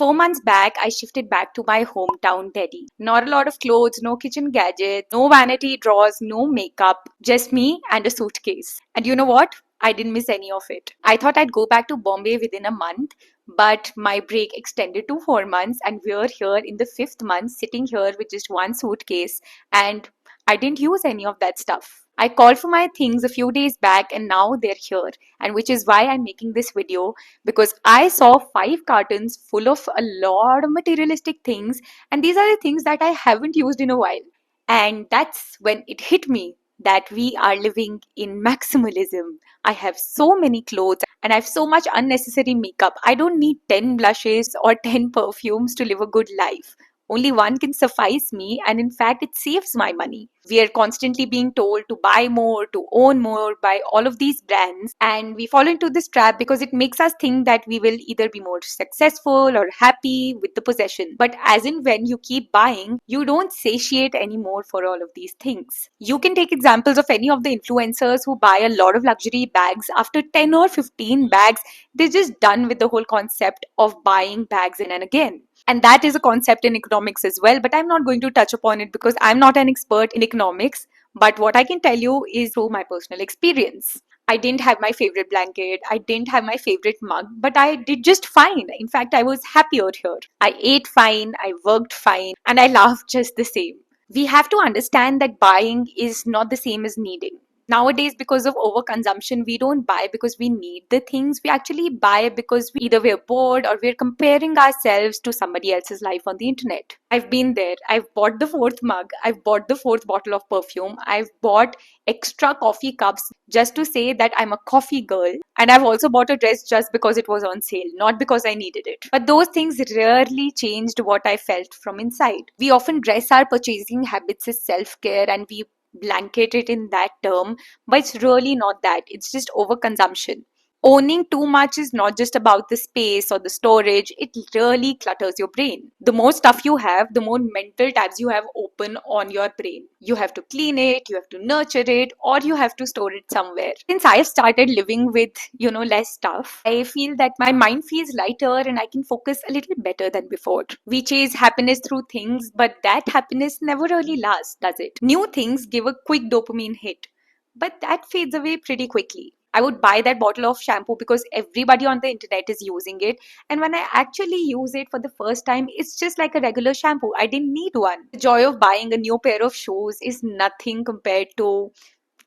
4 months back, I shifted back to my hometown, Delhi. Not a lot of clothes, no kitchen gadgets, no vanity drawers, no makeup, just me and a suitcase. And you know what? I didn't miss any of it. I thought I'd go back to Bombay within a month, but my break extended to 4 months, and we're here in the fifth month, sitting here with just one suitcase, and I didn't use any of that stuff. I called for my things a few days back, and now they're here, and which is why I'm making this video, because I saw 5 cartons full of a lot of materialistic things, and these are the things that I haven't used in a while. And that's when it hit me that we are living in maximalism. I have so many clothes and I have so much unnecessary makeup. I don't need 10 blushes or 10 perfumes to live a good life. Only one can suffice me, and in fact, it saves my money. We are constantly being told to buy more, to own more by all of these brands, and we fall into this trap because it makes us think that we will either be more successful or happy with the possession. But as in when you keep buying, you don't satiate anymore for all of these things. You can take examples of any of the influencers who buy a lot of luxury bags. After 10 or 15 bags, they're just done with the whole concept of buying bags again and again. And that is a concept in economics as well, but I'm not going to touch upon it because I'm not an expert in economics. But what I can tell you is through my personal experience. I didn't have my favorite blanket, I didn't have my favorite mug, but I did just fine. In fact, I was happier here. I ate fine, I worked fine, and I laughed just the same. We have to understand that buying is not the same as needing. Nowadays, because of overconsumption, we don't buy because we need the things. We actually buy because either we're bored or we're comparing ourselves to somebody else's life on the internet. I've been there. I've bought the fourth mug. I've bought the fourth bottle of perfume. I've bought extra coffee cups just to say that I'm a coffee girl. And I've also bought a dress just because it was on sale, not because I needed it. But those things rarely changed what I felt from inside. We often dress our purchasing habits as self-care, and we blanket it in that term, but it's really not that. It's just overconsumption. Owning too much is not just about the space or the storage, it really clutters your brain. The more stuff you have, the more mental tabs you have open on your brain. You have to clean it, you have to nurture it, or you have to store it somewhere. Since I've started living with, less stuff, I feel that my mind feels lighter and I can focus a little better than before. We chase happiness through things, but that happiness never really lasts, does it? New things give a quick dopamine hit, but that fades away pretty quickly. I would buy that bottle of shampoo because everybody on the internet is using it. And when I actually use it for the first time, it's just like a regular shampoo. I didn't need one. The joy of buying a new pair of shoes is nothing compared to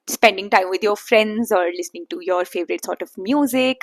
spending time with your friends or listening to your favorite sort of music.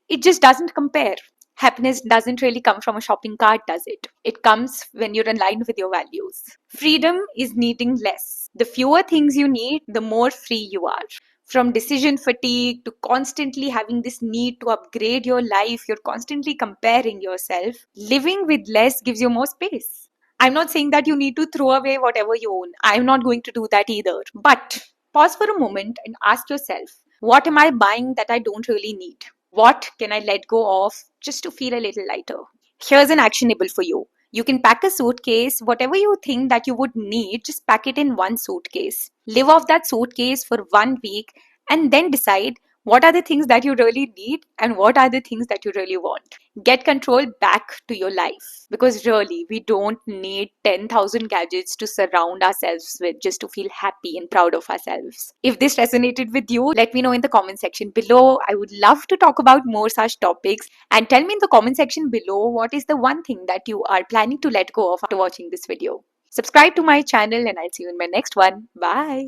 It just doesn't compare. Happiness doesn't really come from a shopping cart, does it? It comes when you're aligned with your values. Freedom is needing less. The fewer things you need, the more free you are. From decision fatigue to constantly having this need to upgrade your life, you're constantly comparing yourself. Living with less gives you more space. I'm not saying that you need to throw away whatever you own. I'm not going to do that either. But pause for a moment and ask yourself, what am I buying that I don't really need? What can I let go of just to feel a little lighter? Here's an actionable for you. You can pack a suitcase. Whatever you think that you would need, just pack it in one suitcase. Live off that suitcase for 1 week and then decide what are the things that you really need and what are the things that you really want. Get control back to your life, because really we don't need 10,000 gadgets to surround ourselves with just to feel happy and proud of ourselves. If this resonated with you, let me know in the comment section below. I would love to talk about more such topics, and tell me in the comment section below what is the one thing that you are planning to let go of after watching this video. Subscribe to my channel and I'll see you in my next one. Bye.